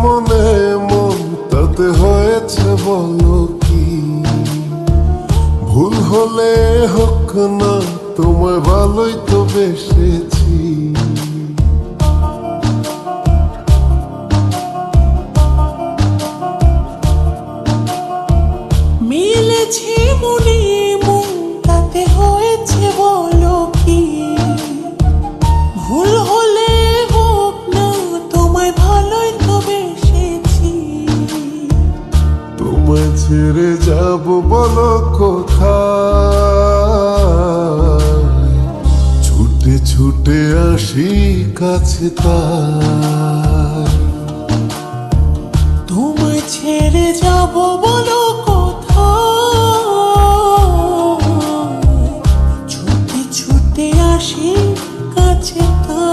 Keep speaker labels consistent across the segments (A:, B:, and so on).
A: মনে মন তাতে হয়েছে বলো কি? ভুল হলে হোক না, তোমায় ভালোই তো বেসেছি।
B: মিলেছে মনে মন তাতে হয়েছে বলো কি? ভুল হলে হোক না, তোমায় ভালোই তো বেসেছি।
A: তোমায় ছেড়ে যাব বলো কোথায়? ছুটে ছুটে আসি কাছে তাই।
B: তোমায় ছেড়ে যাব বলো কোথায়? ছুটে ছুটে আসি কাছে তাই।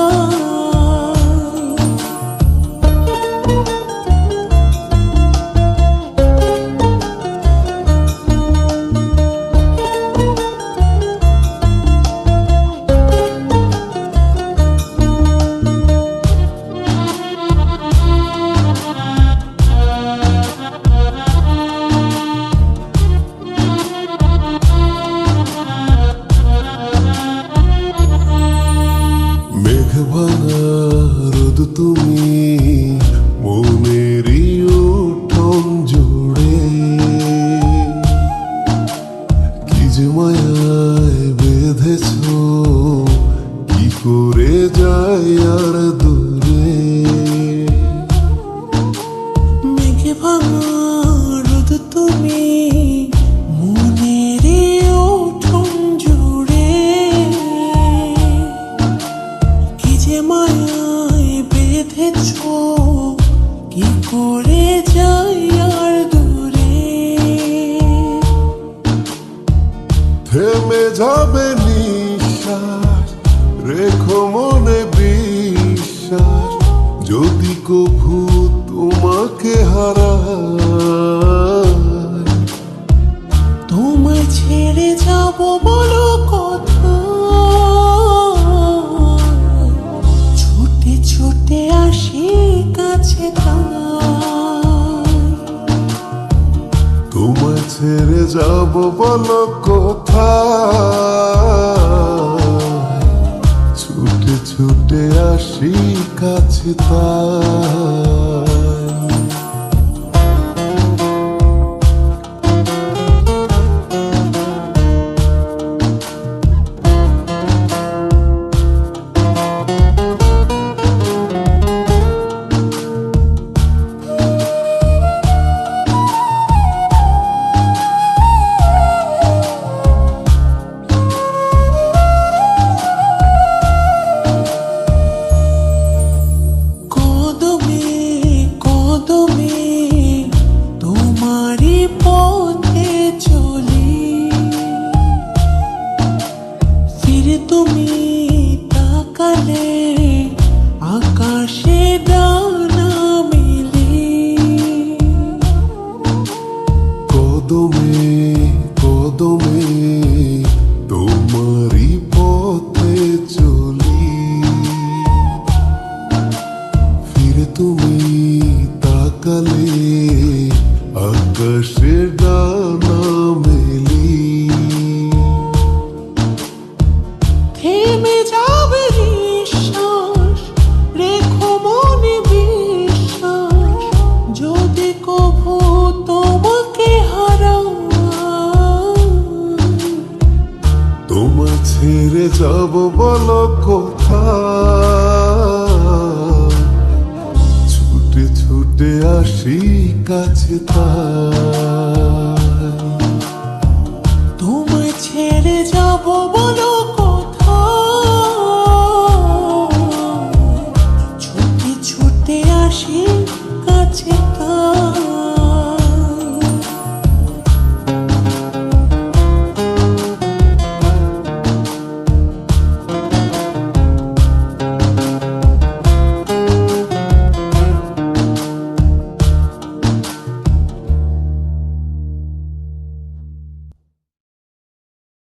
A: মেঘভাঙা রোদ তুমি মনেরই উঠোন জুড়ে, কি যে মায়ায় বেঁধেছ, কি করে যাই আর দূরে।
B: মেঘে ভাঙা রোদ তুমি মনের উঠোন জুড়ে, কি যে মায়ায় বেঁধেছ, কি করে যাই আর দূরে।
A: থেমে যাবে নিঃশ্বাস, রেখো মনে বিশ্বাস, যদি কভু তোমাকে হারাই।
B: তোমায় ছেড়ে যাব বলো কোথায়? ছুটে ছুটে আসি কাছে তাই।
A: তোমায় ছেড়ে যাব বলো কোথায়? ছুটে ছুটে আসি কাছে তাই।
B: তোমারি পথে চলি, ফিরে তুমি তাকালে আকাশে ডানা মেলি।
A: কদমে কদমে তোমারি পথে চলি, ফিরে তুমি তাকালে আকাশে ডানা মেলি।
B: থেমে যাবে নিঃশ্বাস, রেখো মনে বিশ্বাস, যদি কভু তোমাকে হারাই।
A: তোমায় ছেড়ে যাব বলো কোথায়? ছুটে ছুটে আসি কাছে তাই।